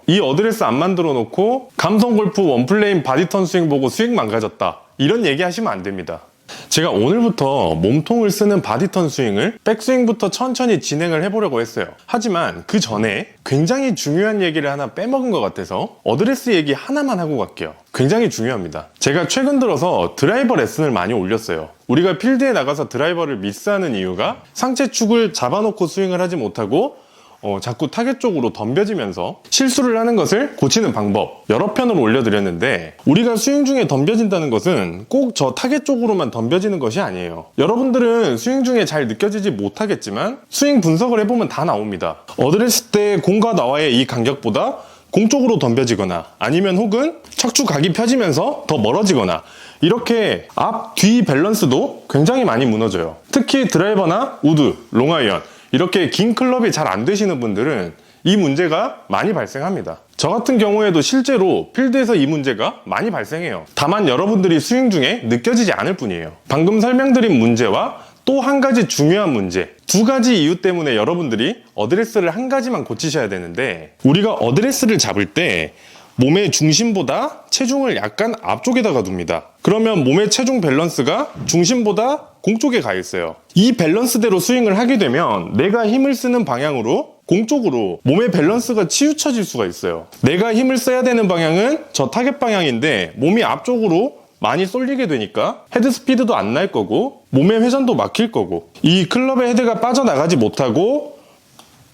이 어드레스 안 만들어 놓고 감성 골프 원플레인 바디턴 스윙 보고 스윙 망가졌다, 이런 얘기 하시면 안 됩니다. 제가 오늘부터 몸통을 쓰는 바디턴 스윙을 백스윙부터 천천히 진행을 해보려고 했어요. 하지만 그 전에 굉장히 중요한 얘기를 하나 빼먹은 것 같아서 어드레스 얘기 하나만 하고 갈게요. 굉장히 중요합니다. 제가 최근 들어서 드라이버 레슨을 많이 올렸어요. 우리가 필드에 나가서 드라이버를 미스하는 이유가 상체 축을 잡아놓고 스윙을 하지 못하고 자꾸 타겟 쪽으로 덤벼지면서 실수를 하는 것을 고치는 방법, 여러 편을 올려드렸는데, 우리가 스윙 중에 덤벼진다는 것은 꼭 저 타겟 쪽으로만 덤벼지는 것이 아니에요. 여러분들은 스윙 중에 잘 느껴지지 못하겠지만 스윙 분석을 해보면 다 나옵니다. 어드레스 때 공과 나와의 이 간격보다 공 쪽으로 덤벼지거나, 아니면 혹은 척추 각이 펴지면서 더 멀어지거나, 이렇게 앞, 뒤 밸런스도 굉장히 많이 무너져요. 특히 드라이버나 우드, 롱아이언, 이렇게 긴 클럽이 잘 안 되시는 분들은 이 문제가 많이 발생합니다. 저 같은 경우에도 실제로 필드에서 이 문제가 많이 발생해요. 다만 여러분들이 스윙 중에 느껴지지 않을 뿐이에요. 방금 설명드린 문제와 또 한 가지 중요한 문제, 두 가지 이유 때문에 여러분들이 어드레스를 한 가지만 고치셔야 되는데, 우리가 어드레스를 잡을 때 몸의 중심보다 체중을 약간 앞쪽에다가 둡니다. 그러면 몸의 체중 밸런스가 중심보다 공 쪽에 가 있어요. 이 밸런스대로 스윙을 하게 되면 내가 힘을 쓰는 방향으로 공 쪽으로 몸의 밸런스가 치우쳐질 수가 있어요. 내가 힘을 써야 되는 방향은 저 타겟 방향인데 몸이 앞쪽으로 많이 쏠리게 되니까 헤드 스피드도 안 날 거고 몸의 회전도 막힐 거고, 이 클럽의 헤드가 빠져나가지 못하고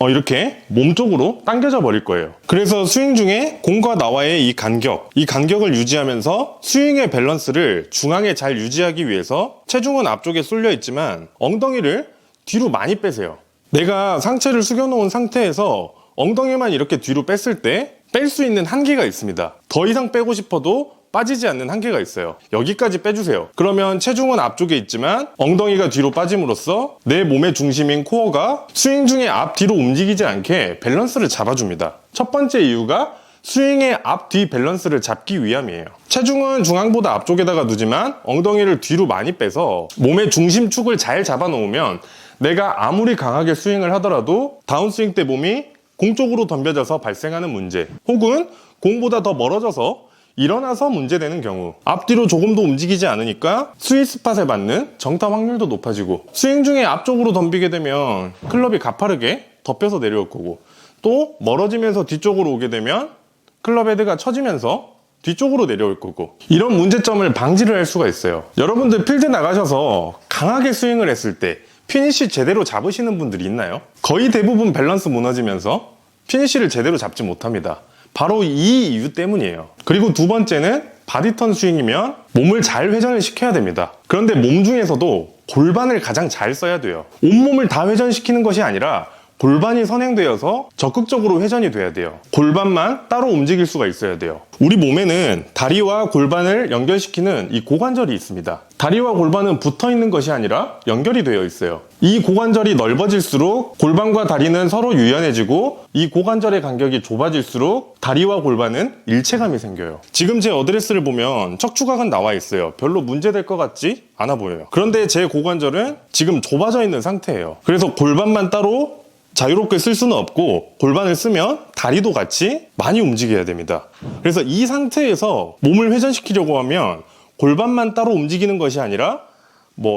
이렇게 몸 쪽으로 당겨져 버릴 거예요. 그래서 스윙 중에 공과 나와의 이 간격을 유지하면서 스윙의 밸런스를 중앙에 잘 유지하기 위해서 체중은 앞쪽에 쏠려 있지만 엉덩이를 뒤로 많이 빼세요. 내가 상체를 숙여 놓은 상태에서 엉덩이만 이렇게 뒤로 뺐을 때 뺄 수 있는 한계가 있습니다. 더 이상 빼고 싶어도 빠지지 않는 한계가 있어요. 여기까지 빼주세요. 그러면 체중은 앞쪽에 있지만 엉덩이가 뒤로 빠짐으로써 내 몸의 중심인 코어가 스윙 중에 앞뒤로 움직이지 않게 밸런스를 잡아줍니다. 첫 번째 이유가 스윙의 앞뒤 밸런스를 잡기 위함이에요. 체중은 중앙보다 앞쪽에다가 두지만 엉덩이를 뒤로 많이 빼서 몸의 중심축을 잘 잡아놓으면 내가 아무리 강하게 스윙을 하더라도 다운스윙 때 몸이 공 쪽으로 덤벼져서 발생하는 문제, 혹은 공보다 더 멀어져서 일어나서 문제되는 경우, 앞뒤로 조금도 움직이지 않으니까 스윗 스팟에 맞는 정타 확률도 높아지고, 스윙 중에 앞쪽으로 덤비게 되면 클럽이 가파르게 덮여서 내려올 거고, 또 멀어지면서 뒤쪽으로 오게 되면 클럽 헤드가 처지면서 뒤쪽으로 내려올 거고, 이런 문제점을 방지를 할 수가 있어요. 여러분들 필드 나가셔서 강하게 스윙을 했을 때 피니쉬 제대로 잡으시는 분들이 있나요? 거의 대부분 밸런스 무너지면서 피니쉬를 제대로 잡지 못합니다. 바로 이 이유 때문이에요. 그리고 두 번째는 바디턴 스윙이면 몸을 잘 회전을 시켜야 됩니다. 그런데 몸 중에서도 골반을 가장 잘 써야 돼요. 온몸을 다 회전시키는 것이 아니라 골반이 선행되어서 적극적으로 회전이 돼야 돼요. 골반만 따로 움직일 수가 있어야 돼요. 우리 몸에는 다리와 골반을 연결시키는 이 고관절이 있습니다. 다리와 골반은 붙어 있는 것이 아니라 연결이 되어 있어요. 이 고관절이 넓어질수록 골반과 다리는 서로 유연해지고, 이 고관절의 간격이 좁아질수록 다리와 골반은 일체감이 생겨요. 지금 제 어드레스를 보면 척추각은 나와 있어요. 별로 문제될 것 같지 않아 보여요. 그런데 제 고관절은 지금 좁아져 있는 상태예요. 그래서 골반만 따로 자유롭게 쓸 수는 없고, 골반을 쓰면 다리도 같이 많이 움직여야 됩니다. 그래서 이 상태에서 몸을 회전시키려고 하면 골반만 따로 움직이는 것이 아니라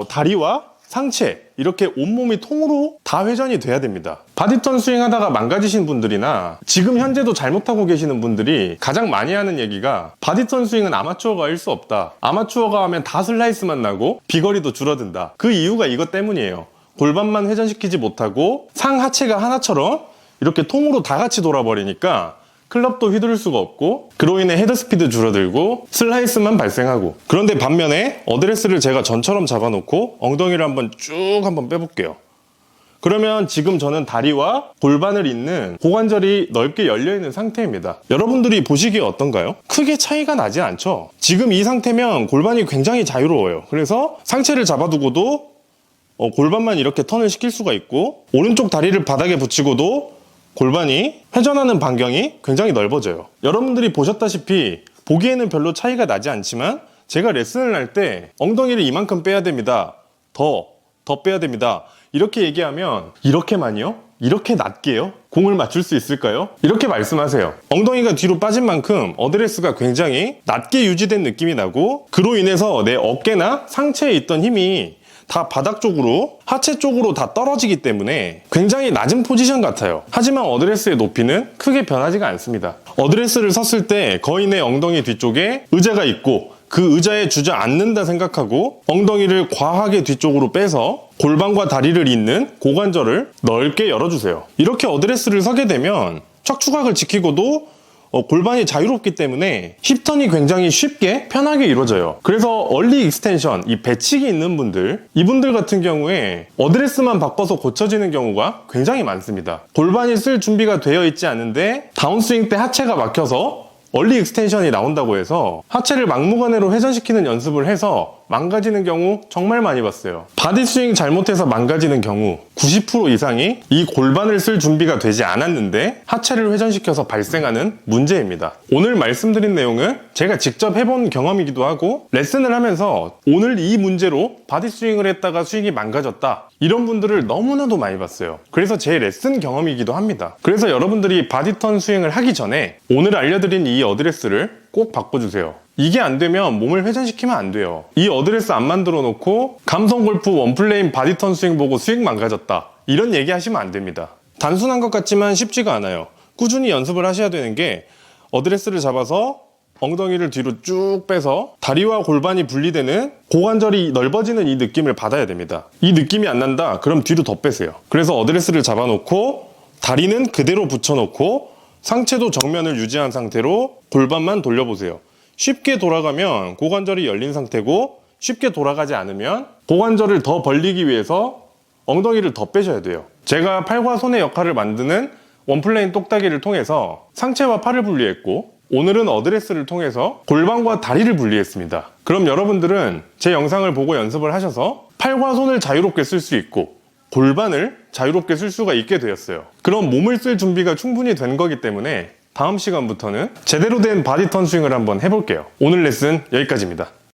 다리와 상체, 이렇게 온몸이 통으로 다 회전이 돼야 됩니다. 바디턴 스윙 하다가 망가지신 분들이나 지금 현재도 잘못하고 계시는 분들이 가장 많이 하는 얘기가, 바디턴 스윙은 아마추어가 할 수 없다. 아마추어가 하면 다 슬라이스만 나고 비거리도 줄어든다. 그 이유가 이것 때문이에요. 골반만 회전시키지 못하고 상하체가 하나처럼 이렇게 통으로 다 같이 돌아버리니까 클럽도 휘두를 수가 없고, 그로 인해 헤드 스피드 줄어들고 슬라이스만 발생하고. 그런데 반면에 어드레스를 제가 전처럼 잡아놓고 엉덩이를 한번 빼볼게요. 그러면 지금 저는 다리와 골반을 잇는 고관절이 넓게 열려있는 상태입니다. 여러분들이 보시기에 어떤가요? 크게 차이가 나지 않죠? 지금 이 상태면 골반이 굉장히 자유로워요. 그래서 상체를 잡아두고도 골반만 이렇게 턴을 시킬 수가 있고, 오른쪽 다리를 바닥에 붙이고도 골반이 회전하는 반경이 굉장히 넓어져요. 여러분들이 보셨다시피 보기에는 별로 차이가 나지 않지만, 제가 레슨을 할 때 엉덩이를 이만큼 빼야 됩니다. 더 빼야 됩니다. 이렇게 얘기하면, 이렇게만요? 이렇게 낮게요? 공을 맞출 수 있을까요? 이렇게 말씀하세요. 엉덩이가 뒤로 빠진 만큼 어드레스가 굉장히 낮게 유지된 느낌이 나고, 그로 인해서 내 어깨나 상체에 있던 힘이 다 바닥 쪽으로, 하체 쪽으로 다 떨어지기 때문에 굉장히 낮은 포지션 같아요. 하지만 어드레스의 높이는 크게 변하지가 않습니다. 어드레스를 섰을 때 거의 내 엉덩이 뒤쪽에 의자가 있고, 그 의자에 주저앉는다 생각하고 엉덩이를 과하게 뒤쪽으로 빼서 골반과 다리를 잇는 고관절을 넓게 열어주세요. 이렇게 어드레스를 서게 되면 척추각을 지키고도 골반이 자유롭기 때문에 힙턴이 굉장히 쉽게 편하게 이루어져요. 그래서 얼리 익스텐션, 이 배치기 있는 분들, 이분들 같은 경우에 어드레스만 바꿔서 고쳐지는 경우가 굉장히 많습니다. 골반이 쓸 준비가 되어 있지 않은데 다운스윙 때 하체가 막혀서 얼리 익스텐션이 나온다고 해서 하체를 막무가내로 회전시키는 연습을 해서 망가지는 경우 정말 많이 봤어요. 바디 스윙 잘못해서 망가지는 경우 90% 이상이 이 골반을 쓸 준비가 되지 않았는데 하체를 회전시켜서 발생하는 문제입니다. 오늘 말씀드린 내용은 제가 직접 해본 경험이기도 하고, 레슨을 하면서 오늘 이 문제로 바디 스윙을 했다가 스윙이 망가졌다, 이런 분들을 너무나도 많이 봤어요. 그래서 제 레슨 경험이기도 합니다. 그래서 여러분들이 바디턴 스윙을 하기 전에 오늘 알려드린 이 어드레스를 꼭 바꿔주세요. 이게 안 되면 몸을 회전시키면 안 돼요. 이 어드레스 안 만들어 놓고 감성골프 원플레인 바디턴 스윙 보고 스윙 망가졌다, 이런 얘기 하시면 안 됩니다. 단순한 것 같지만 쉽지가 않아요. 꾸준히 연습을 하셔야 되는 게, 어드레스를 잡아서 엉덩이를 뒤로 쭉 빼서 다리와 골반이 분리되는, 고관절이 넓어지는 이 느낌을 받아야 됩니다. 이 느낌이 안 난다? 그럼 뒤로 더 빼세요. 그래서 어드레스를 잡아놓고 다리는 그대로 붙여놓고 상체도 정면을 유지한 상태로 골반만 돌려보세요. 쉽게 돌아가면 고관절이 열린 상태고, 쉽게 돌아가지 않으면 고관절을 더 벌리기 위해서 엉덩이를 더 빼셔야 돼요. 제가 팔과 손의 역할을 만드는 원플레인 똑딱이를 통해서 상체와 팔을 분리했고, 오늘은 어드레스를 통해서 골반과 다리를 분리했습니다. 그럼 여러분들은 제 영상을 보고 연습을 하셔서 팔과 손을 자유롭게 쓸 수 있고 골반을 자유롭게 쓸 수가 있게 되었어요. 그럼 몸을 쓸 준비가 충분히 된 거기 때문에 다음 시간부터는 제대로 된 바디턴 스윙을 한번 해볼게요. 오늘 레슨 여기까지입니다.